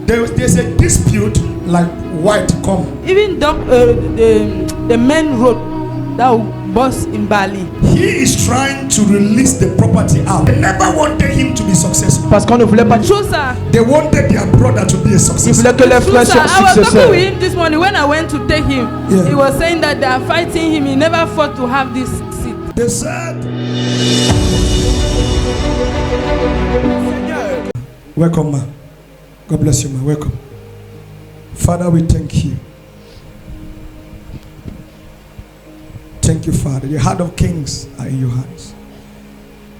There's a dispute like white come. Even the main road that was in Bali. He is trying to release the property out. They never wanted him to be successful. Parce qu'on ne voulait pas. True, sir. They wanted their brother to be a success. Ils voulaient que les frères soient I was talking successeurs. with him this morning when I went to take him. Yeah. He was saying that they are fighting him. He never fought to have this seat. They said, welcome, ma. God bless you, ma. Welcome. Father, we thank you. Thank you, Father. The heart of kings are in your hands.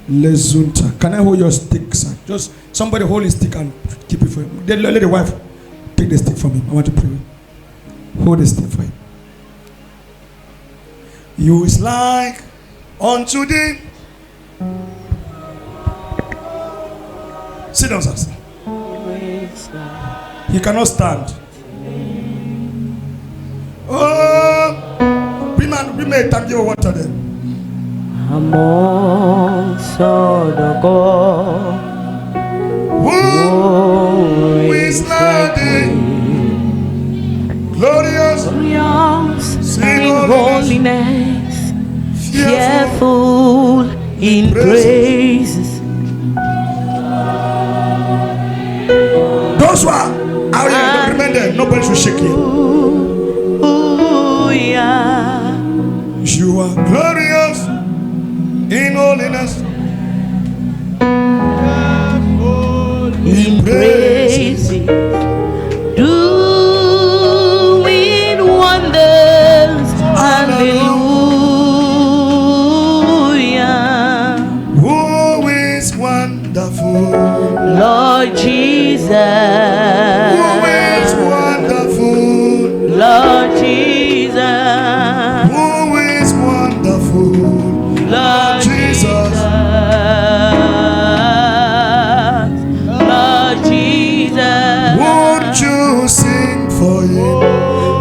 Lezunta. Can I hold your stick, sir? Just somebody hold his stick and keep it for him. Let the wife take the stick from him. I want to pray. Hold the stick for him. You is like unto thee. Sit down, sir. He cannot stand. Oh, we may thank you water then. Amongst all the gods, Who is like thee? Glorious, in holiness, fearful in praises. Those who are out here, remember, nobody should shake you. You are glorious in holiness, in praises, doing wonders. Hallelujah. who is wonderful, Lord Jesus. who is wonderful, Lord Jesus. Lord Jesus. Lord Jesus. Won't you sing for him?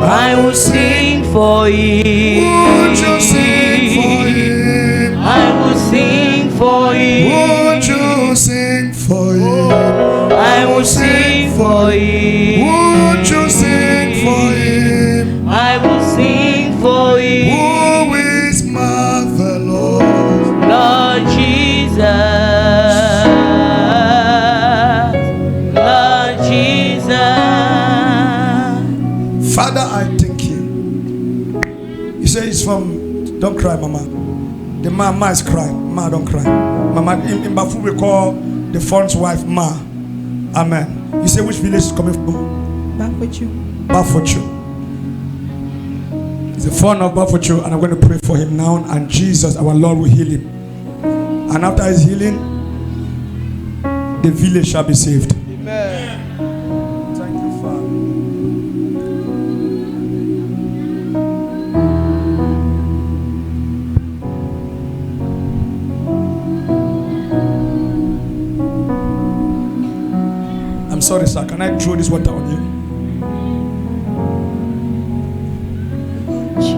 I will sing for him. Won't you sing for him? I will sing for him. Won't you sing for him? I will sing for him. Won't you sing for him? I will sing for him. Who is marvelous? Lord Jesus. Lord Jesus. Father, I thank you. You say it's from, don't cry, Mama. The mama is crying. Ma, don't cry. Mama, in Baffuchuh we call the phone's wife Ma. Amen. You say which village is coming from? Baffuchuh. Baffuchuh. It's the phone of Baffuchuh, and I'm going to pray for him now. And Jesus, our Lord, will heal him. And after his healing, the village shall be saved. Amen. Thank you, Father. I'm sorry, sir. Can I throw this water on you?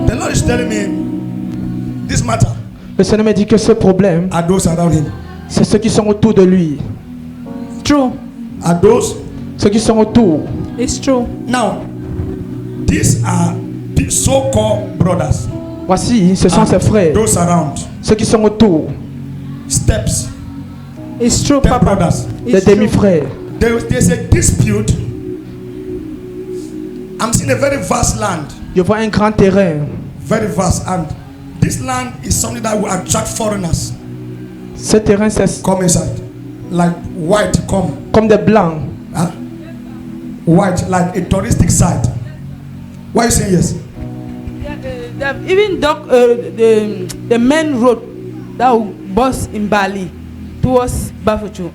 The Lord is telling me this matter. Le Seigneur me dit que ce problème, Are those around him? c'est ceux qui sont autour de lui. True. Are those? Ceux qui sont autour. It's true. Now, these are the so-called brothers. Voici, ce sont ses frères. Those around. Ceux qui sont autour. Steps. It's true, Step Papa. brothers. Des It's true. demi-frères. There's a dispute. I'm seeing a very vast land. Je vois un grand terrain. Very vast. And this land is something that will attract foreigners. Ce terrain, c'est Come inside. Like white, come. comme des blancs. Huh? White, like a touristic site. Why you saying yes? Yeah, even the main road that was in Bali towards Baffuchuh.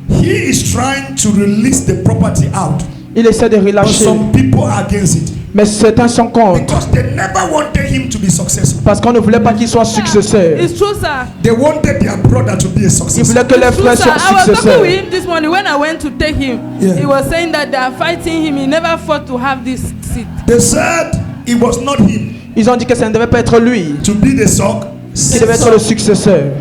He is trying to release the property out. Il essaie de But relâcher. some people are against it. Mais certains sont contre. Because they never wanted him to be successful. Parce qu'on ne voulait pas qu'il soit successeur. It's true, sir. They wanted their brother to be a Ils success. voulaient que les True, frères sir. soient I was talking successeurs. with him this morning when I went to take him. Yeah. He was saying that they are fighting him. He never fought to have this seat. They said it was not him Ils ont dit que ça ne devait pas être lui to be the qui devait être le successeur.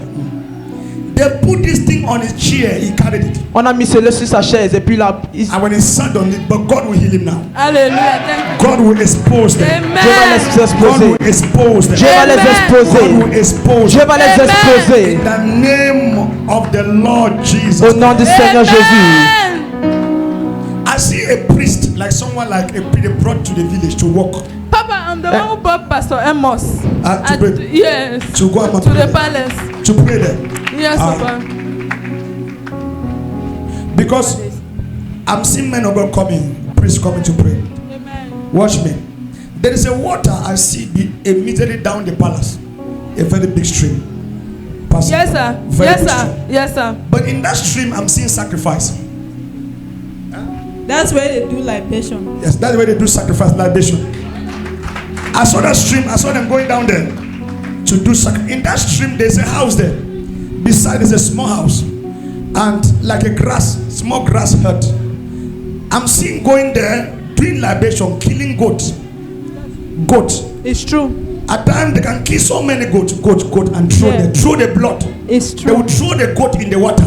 They put this thing on his chair, he carried it. On a mis cela sur sa chaise et puis là, And when he sat on it, but God will heal him now. Alléluia. Thank God will expose them. you. Dieu va Amen. les God exposer. will expose them. Dieu va les Amen. God exposer. will expose Dieu them. va les Amen. exposer. In the name of the Lord Au Jesus. nom du Seigneur Jésus. Amen. I see a priest, like someone like a priest brought to the village to walk. Papa, I'm the one who brought Pastor Amos. To pray. Yes. To go and To pray. the palace. To pray there. Yes, Papa. Because I'm seeing men of God coming, priests coming to pray. Amen. Watch me. There is a water I see immediately down the palace. A very big stream. Passing. Yes, sir. Very Yes, big sir. stream. Yes, sir. But in that stream, I'm seeing sacrifice. That's where they do libation. Yes, that's where they do sacrifice, libation. I saw that stream. I saw them going down there to do sacrifice. In that stream, there's a house there. Beside is a small house, and like a small grass hut. I'm seeing going there, doing libation, killing goats. It's true. At times they can kill so many goats, and throw Yeah. throw the blood. It's They true. will throw the goat in the water,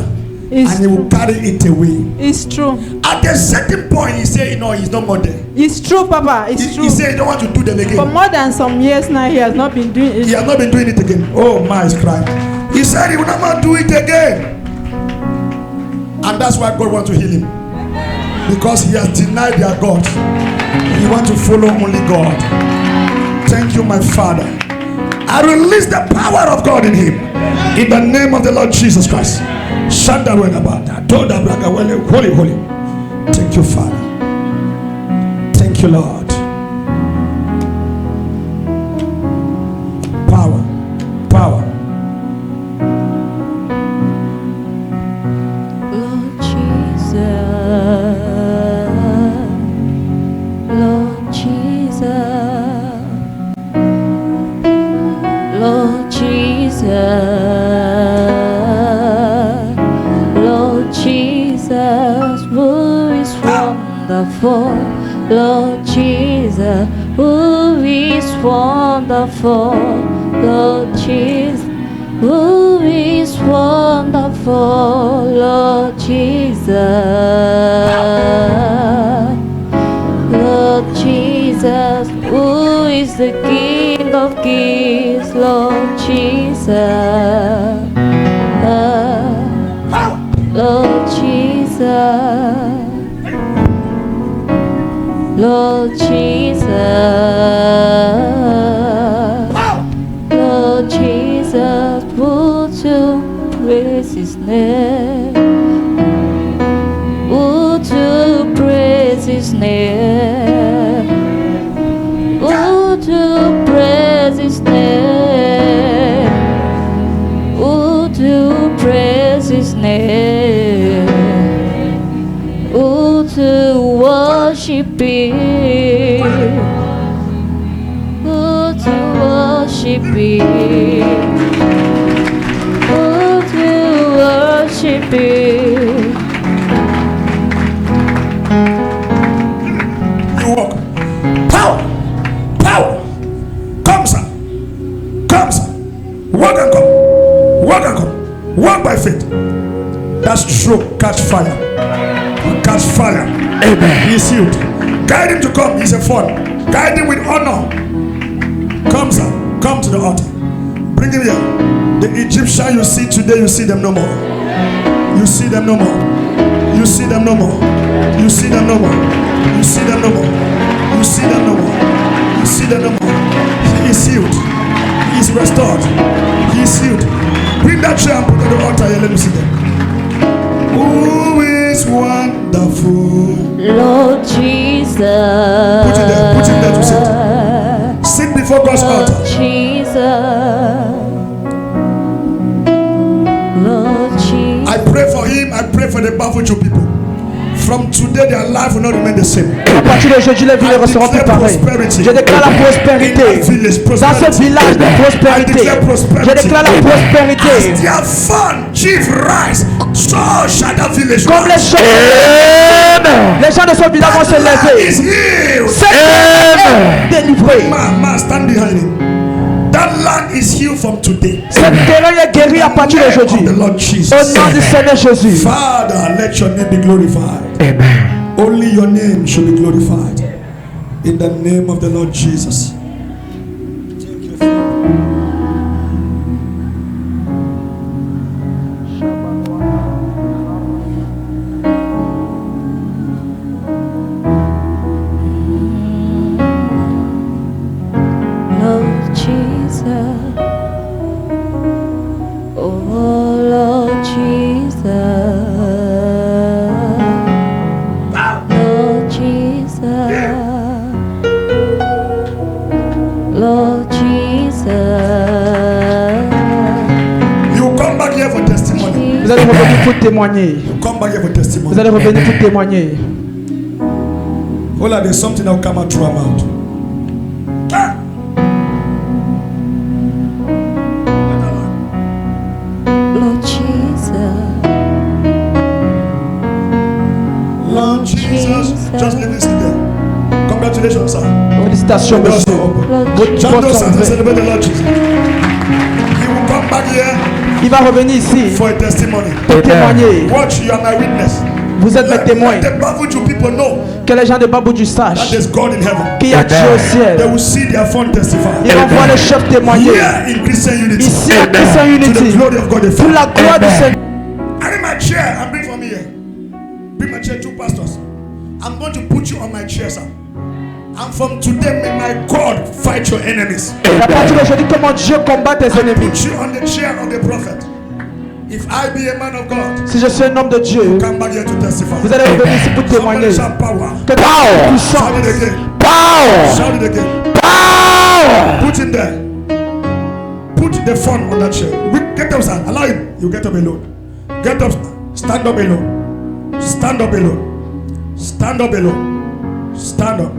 It's and he will carry it away. It's true. At a certain point, he say, "No, he's no more there." It's true, Papa. It's He true. say, "He don't want to do them For again." more than some years now, he has not been doing He it. has not been doing it again. Oh, my, he's crying. He said he will not do it again, and that's why God wants to heal him, because he has denied their God. He wants to follow only God. Thank you, my Father. I release the power of God in him, in the name of the Lord Jesus Christ. Holy, holy. Thank you, Father. Thank you, Lord. Power, power. Lord Jesus, Lord Jesus, Lord Jesus, Lord Jesus, who is wonderful, Lord Jesus, who is wonderful, Lord Jesus. Who is wonderful, Lord Jesus, Lord Jesus, who is the King of Kings, Lord Jesus, Lord Jesus, Lord Jesus, Lord Jesus, who to praise his name, who to praise his name, who to praise his name, who to praise his name, who to worship him, who to worship him, who to worship him. You walk. Power, power. Come, sir. Come, sir. Walk and come. Walk and come. Walk by faith. That stroke catch fire. Catch fire. Amen. He is healed. Guide him to come. He's a fun. Guide him with honor. Come, sir. Come to the altar. Bring him here. The Egyptian you see today, you see them no more. You see them no more. You see them no more. You see them no more. You see them no more. You see them no more. You see them no more. He is healed. He is restored. He is healed. Bring that chair and put it on the altar here. Let me see them. Who is wonderful? Lord Jesus. Put it there. Put it there to sit. Sit before God's Lord altar. Jesus. Lord Jesus. I pray for him. I pray for the Baffuchuh people. From today, their life will not remain the same. À partir d'aujourd'hui, les villes ne seront plus pareilles. Je déclare la prospérité. Dans ce village de prospérité. Je déclare la prospérité. As their fun chief rise, so shall the village Comme les rise. gens de ce village vont se Is lever. healed. C'est délivré. Man, stand behind him. That land is healed from today. Cette terrain est guéri à partir d'aujourd'hui. The Lord Jesus. Au nom du Seigneur Jésus. Father, let your name be glorified. Amen. Only your name should be glorified. In the name of the Lord Jesus. Lord Jesus, oh Lord Jesus, Lord Jesus, Lord Jesus. You come back here for testimony. Vous allez revenir pour témoigner. You come back here for testimony. Vous allez revenir pour témoigner. Hold on, there's something that will come out through our mouth. Lord Jesus, Lord Jesus. Just leave this there. Congratulations, sir. Félicitations, Doors monsieur. are open. Votre John porte those est hands and ouverte. celebrate the Lord Jesus. He will come back here Il va revenir ici for a testimony. pour témoigner. Watch, you are my witness. Vous êtes mes témoins. Let the Baffuchuh people know Que les gens de Baffuchuh that sachent there's God in heaven. qu'il y a Dieu au They ciel. will see their phone testify. Ils vont voir les chefs témoigner. Here in Christian unity. Ici à Christian To the Unity. glory of God the Pour la Father. gloire du Seigneur. I need my chair and bring from here. Bring my chair, two pastors. I'm going to put you on my chair, sir. And from today, may my God fight your enemies. À partir d'aujourd'hui, comment Dieu combat tes Put ennemis. you on the chair of the prophet. If I be a man of God, Si je suis un homme de Dieu, come back here to testify. vous allez revenir ici pour témoigner. Somebody shout power. Que ta Shout puissance. it again. Power. Shout it again. Power. Put it there. Put the phone on that chair. Get up, sir. Allow him. You get up alone. Get up. Stand up alone. Stand up alone. Stand up alone. Stand up.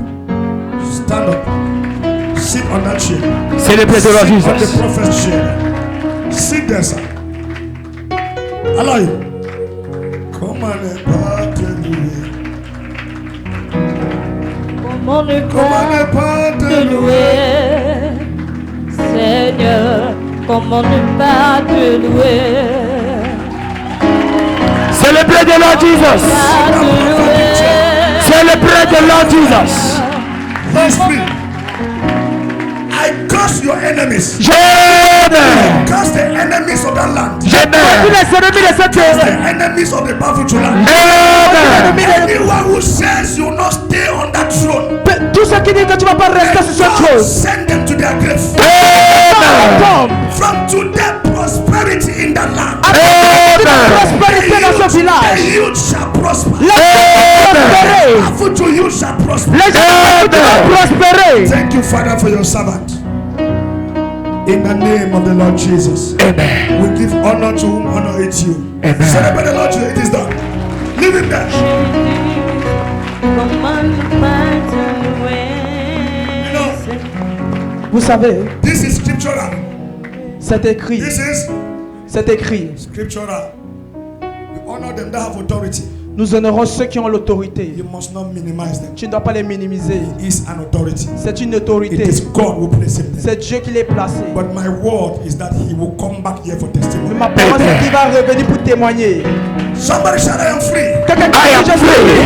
Stand up. Sit on that chair. Celebrate the Lord Sit on the Jesus. prophet's chair. Sit there, sir. Allow him. Come on and party. comment ne Come on pas and party. te louer, Seigneur, comment ne pas te louer, Celebrate the Lord Jesus. pas te louer. Celebrate the Lord Jesus. Listen. I curse your enemies. Amen. Curse the enemies of that land. Tous Amen. les ennemis de cette Curse terre. the enemies of the Baffuchuh land. Amen. Anyone who says you will not stay on that throne, Tous ceux qui disent que tu ne vas pas rester sur ce God trône. send them to their grave. Tombe. From today, prosperity in that land. Prospérité dans ce The village. youth shall prosper. Prospérer. Baffuchuh youth shall prosper. Les gens vont prospérer. Thank you, Father, for your servant. In the name of the Lord Jesus. Amen. We give honor to whom honor is due. Amen. Celebrate the Lord Jesus. It is done. Leave him there. Comment ne pas te You know, louer, Vous savez, this is scriptural. c'est écrit. This is C'est écrit. scriptural. We honor them that have authority. Nous honorons ceux qui ont l'autorité. You must not minimize them. Tu ne dois pas les minimiser. He is an authority. C'est une It autorité. is God who placed him there. C'est Dieu qui l'a placé. But my word is that he will come back here for testimony. Ma parole, c'est qu'il va revenir pour témoigner. Somebody shout, I am free. Quelqu'un qui I dit, am je suis free. libre.